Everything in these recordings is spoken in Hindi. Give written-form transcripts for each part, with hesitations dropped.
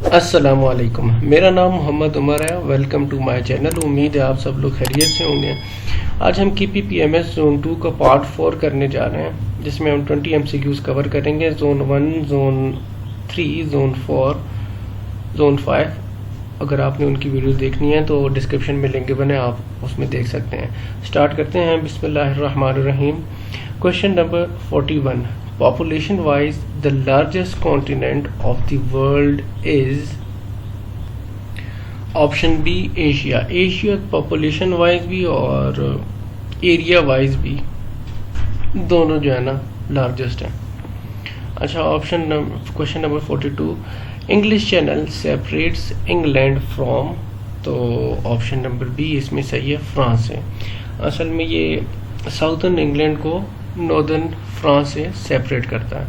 अस्सलाम वालेकुम। मेरा नाम मोहम्मद उमर है। Welcome to my channel. उम्मीद है आप सब लोग खैरियत से होंगे। आज हम KPPMS जोन 2 का पार्ट 4 करने जा रहे हैं, जिसमें हम 20 MCQs कवर करेंगे। Zone 1, zone 3, zone 4, zone 5। अगर आपने उनकी वीडियो देखनी है तो डिस्क्रिप्शन में लिंक बने, आप उसमें देख सकते हैं। स्टार्ट करते हैं। बिस्मिल्लाहिर्रहमानिर्रहीम। Question number 41। Population wise, the largest continent of the world is option B Asia. Asia population wise भी और एरिया वाइज भी दोनों जो है ना लार्जेस्ट है। अच्छा, question number 42। English channel separates England from, तो ऑप्शन नंबर बी इसमें सही है, फ्रांस से। असल में ये साउथर्न इंग्लैंड को नॉर्दर्न फ्रांस से सेपरेट करता है।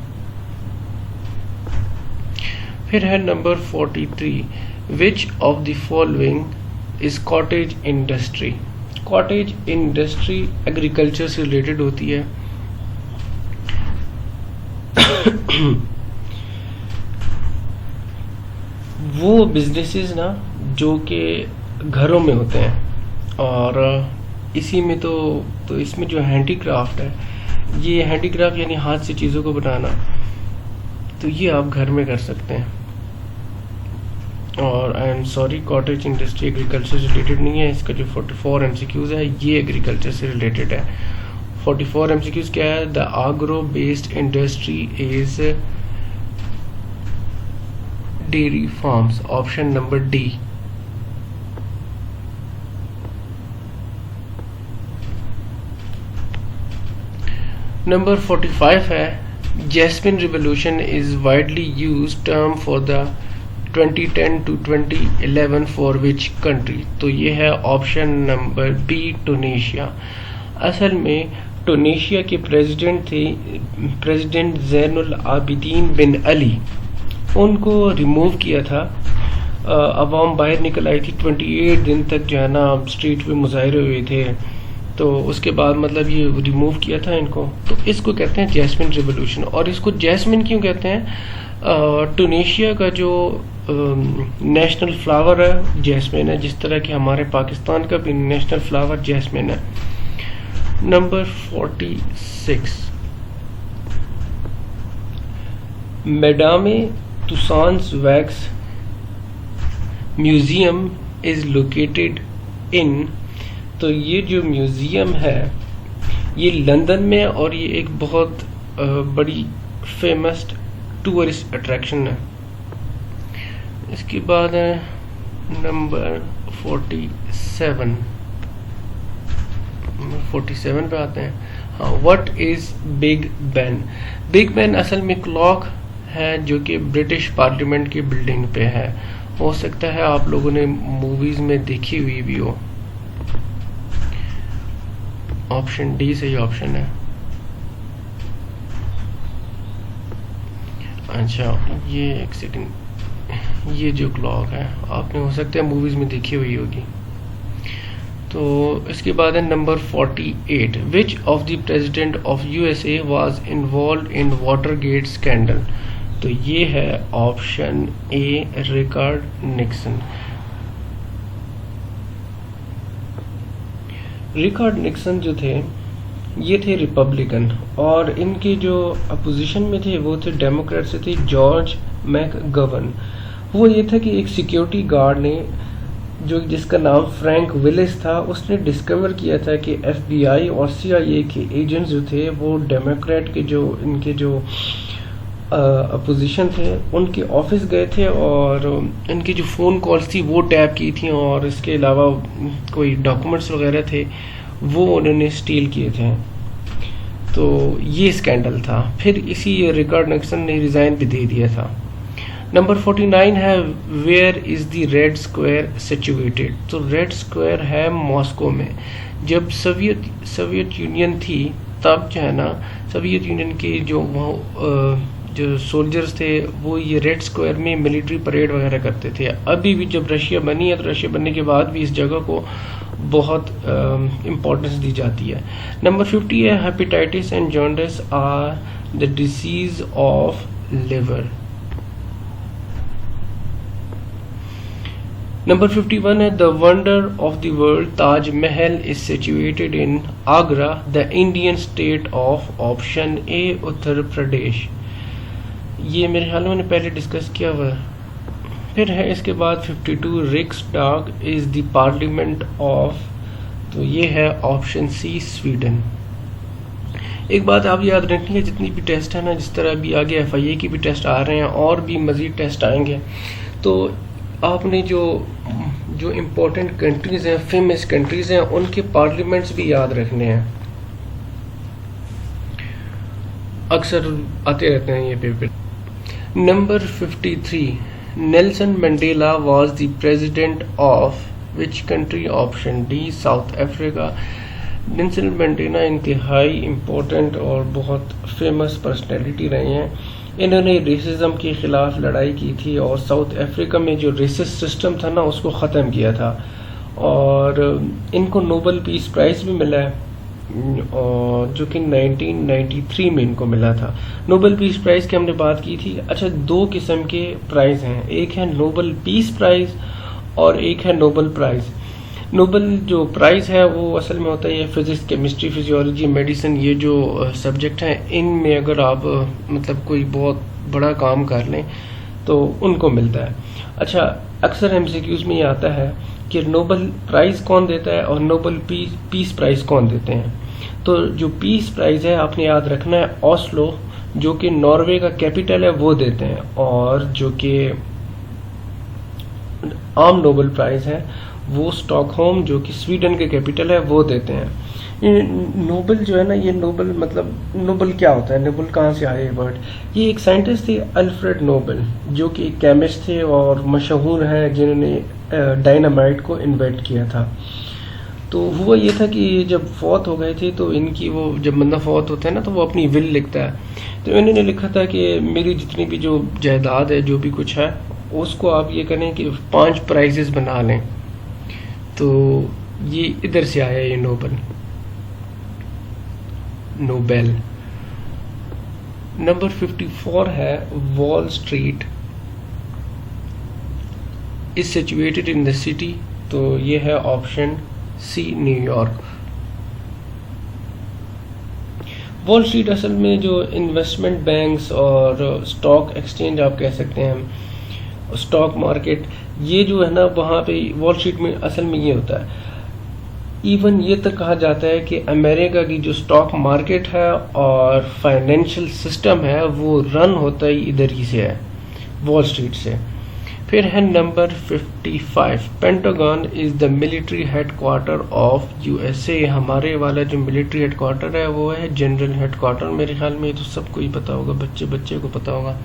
फिर है number 43। Which of the following is cottage industry. Cottage industry agriculture से रिलेटेड होती है। वो बिजनेसेस ना जो कि घरों में होते हैं, और इसी में तो इसमें जो हैंडीक्राफ्ट है, ये हैंडीक्राफ्ट यानी हाथ से चीज़ों को बनाना, तो ये आप घर में कर सकते हैं। और I am sorry, cottage industry agriculture से रिलेटेड नहीं है। इसका जो 44 MCQs है ये एग्रीकल्चर से रिलेटेड है। 44 MCQs क्या है? The agro based industry is dairy farms. Option number D. Number 45 है। Jasmine Revolution is widely use term for the 2010 to 2011 for which country, तो ये है ऑप्शन नंबर बी, टूनीशिया। असल में टूनीशिया के प्रेसिडेंट थे प्रेसिडेंट ज़ैनुल आबिदीन बिन अली। उनको रिमूव किया था। अवाम बाहर निकल आई थी। 28 दिन तक जो है ना स्ट्रीट पे मुजाहरे हुए थे। तो उसके बाद मतलब ये रिमूव किया था इनको, तो इसको कहते हैं जैस्मिन रिवोल्यूशन। और इसको जैस्मिन क्यों कहते हैं? टूनीशिया का जो नेशनल फ्लावर है जैस्मिन है, जिस तरह कि हमारे पाकिस्तान का भी नेशनल फ्लावर जैस्मिन है। Number 46। Madame Tussauds wax museum is located in, तो ये जो म्यूजियम है ये लंदन में है, और ये एक बहुत बड़ी फेमस टूरिस्ट अट्रैक्शन है। इसके बाद है नंबर 47। 47 पे आते हैं। हाँ, what is Big Ben. Big Ben असल में क्लॉक है जो कि ब्रिटिश पार्लियामेंट की बिल्डिंग पे है। हो सकता है आप लोगों ने मूवीज में देखी हुई भी हो। ऑप्शन डी सही ऑप्शन है। अच्छा, ये एक सेकंड, ये जो क्लॉक है आपने हो सकता है मूवीज में देखी हुई होगी। तो इसके बाद है number 48। Which of the president of USA was involve in Watergate scandal, तो ये है option A, Richard Nixon. Richard Nixon जो थे ये थे रिपब्लिकन, और इनके जो अपोजिशन में थे वो थे डेमोक्रेट से थे, जॉर्ज मैकगवर्न। वो ये था कि एक सिक्योरिटी गार्ड ने, जो जिसका नाम फ्रैंक विलिस था, उसने डिस्कवर किया था कि FBI और CIA के एजेंट्स जो थे वो डेमोक्रेट के जो इनके जो अपोजिशन थे उनके ऑफिस गए थे, और इनकी जो फ़ोन कॉल्स थी वो टैप की थी, और इसके अलावा कोई डॉक्यूमेंट्स वगैरह थे वो उन्होंने स्टील किए थे। तो ये स्कैंडल था। फिर इसी रिचर्ड निक्सन ने रिज़ाइन भी दे दिया था। नंबर 49 है। Where is the Red Square situated, तो रेड स्क्वायर है मॉस्को में। जब सोवियत यूनियन थी तब जो है ना सोवियत यूनियन के जो सोल्जर्स थे वो ये रेड स्क्वायर में मिलिट्री परेड वगैरह करते थे। अभी भी जब रशिया बनी है तो रशिया बनने के बाद भी इस जगह को बहुत इम्पोर्टेंस दी जाती है। नंबर 50 है। Hepatitis and jaundice are the diseases of liver, number 51 है the wonder of the world Taj Mahal is situated in Agra the Indian state of option A Uttar Pradesh. ये मेरे ख्याल में मैंने पहले डिस्कस किया हुआ है। फिर है इसके बाद 52 रिक्सडाग इज द पार्लियामेंट ऑफ, तो ये है ऑप्शन सी स्वीडन। एक बात आप याद रखनी है, जितनी भी टेस्ट है ना, जिस तरह अभी आगे FIA की भी टेस्ट आ रहे हैं और भी मज़ीद टेस्ट आएंगे, तो आपने जो इम्पोर्टेंट कंट्रीज़ हैं, फेमस कंट्रीज़ हैं, उनके पार्लियामेंट्स भी याद रखने हैं। अक्सर आते रहते हैं ये paper. Number 53 Nelson Mandela was the president of which country, option D south Africa. Nelson Mandela इंतहाई इम्पोर्टेंट और बहुत फेमस पर्सनैलिटी रहे हैं। इन्होंने रेसिज्म के ख़िलाफ़ लड़ाई की थी और साउथ अफ्रीका में जो रेसिस्ट सिस्टम था ना, उसको ख़त्म किया था, और इनको नोबेल पीस प्राइज़ भी मिला है, और जो कि 1993 में इनको मिला था। नोबेल पीस प्राइज़ की हमने बात की थी। अच्छा, दो किस्म के प्राइज़ हैं, एक है नोबेल पीस प्राइज़ और एक है नोबेल प्राइज़। नोबेल जो प्राइज़ है वो असल में होता है ये फिज़िक्स, केमिस्ट्री, फिजियोलॉजी, मेडिसिन, ये जो सब्जेक्ट हैं, इनमें अगर आप मतलब कोई बहुत बड़ा काम कर लें तो उनको मिलता है। अच्छा, अक्सर MCQs में ये आता है कि नोबेल प्राइज़ कौन देता है और नोबेल पीस प्राइज़ कौन देते हैं। तो जो पीस प्राइज़ है आपने याद रखना है, ओस्लो जो कि नॉर्वे का कैपिटल है वो देते हैं, और जो कि आम नोबेल प्राइज़ है वो स्टॉकहोम जो कि स्वीडन के कैपिटल है वो देते हैं। ये नोबेल जो है ना, ये नोबेल मतलब नोबेल क्या होता है, नोबेल कहाँ से आया ये वर्ड। ये एक साइंटिस्ट थे अल्फ्रेड नोबेल, जो कि एक केमिस्ट थे और मशहूर हैं, जिन्होंने डायनामाइट को इन्वेंट किया था। तो हुआ ये था कि जब फौत हो गए थे तो इनकी वो, जब बंदा फौत होता है ना तो वो अपनी विल लिखता है, तो इन्होंने लिखा था कि मेरी जितनी भी जो जायदाद है, जो भी कुछ है, उसको आप ये करें कि 5 प्राइजेस बना लें। तो ये इधर से आया ये नोबेल। नंबर 54 है Wall Street is situated in the city, तो ये है ऑप्शन सी न्यूयॉर्क। वॉल स्ट्रीट असल में जो इन्वेस्टमेंट बैंक्स और स्टॉक एक्सचेंज आप कह सकते हैं, स्टॉक मार्केट, ये जो है ना, वहाँ पे वॉल स्ट्रीट में असल में ये होता है। इवन ये तक कहा जाता है कि अमेरिका की जो स्टॉक मार्केट है और फाइनेंशियल सिस्टम है वो रन होता ही इधर ही से है, वॉल स्ट्रीट से। फिर है number 55 pentagon is the military headquarter of USA। हमारे वाला जो मिलिट्री हेडक्वार्टर है वो है जनरल हेडक्वार्टर। मेरे ख्याल में तो सबको ही पता होगा, बच्चे बच्चे को पता होगा।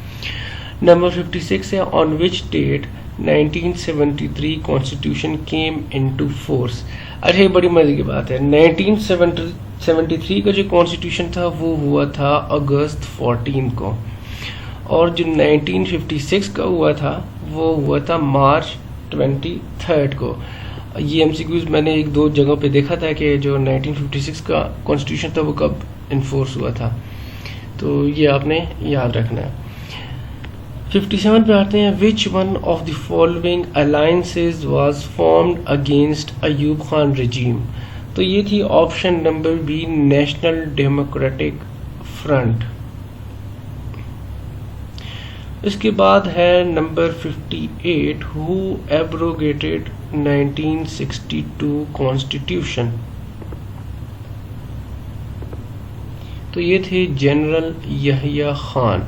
नंबर 56 है on which date 1973 constitution came into force. अच्छा, ये बड़ी मजे की बात है, 1973 का जो कॉन्स्टिट्यूशन था वो हुआ था अगस्त 14 को, और जो 1956 का हुआ था वो हुआ था मार्च 23 को। ये MCQs मैंने 1-2 जगहों पे देखा था कि जो 1956 का कॉन्स्टिट्यूशन था वो कब इन्फोर्स हुआ था, तो ये आपने याद रखना है। 57 पे आते हैं which one of the following alliances was formed against Ayub Khan regime, तो ये थी option number B national democratic front. इसके बाद है नंबर 58 हु एब्रोगेटेड 1962 कॉन्स्टिट्यूशन, तो ये थे जनरल यहिया खान।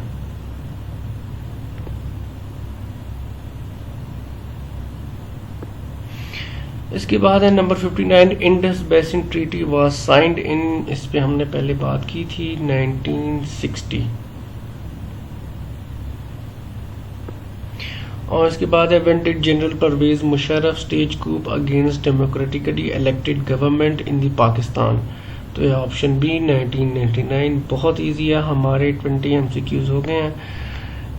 इसके बाद है number 59 Indus basin treaty was signed in, इस पे हमने पहले बात की थी, 1960। और इसके बाद है when did general Pervez Musharraf stage coup against democratically elected government in the Pakistan, तो ये ऑप्शन बी 1999। बहुत ईजी है, हमारे 20 MCQs हो गए हैं।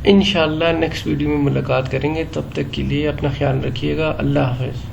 इंशाल्लाह नेक्स्ट वीडियो में मुलाकात करेंगे, तब तक के लिए अपना ख्याल रखिएगा। अल्लाह हाफिज़।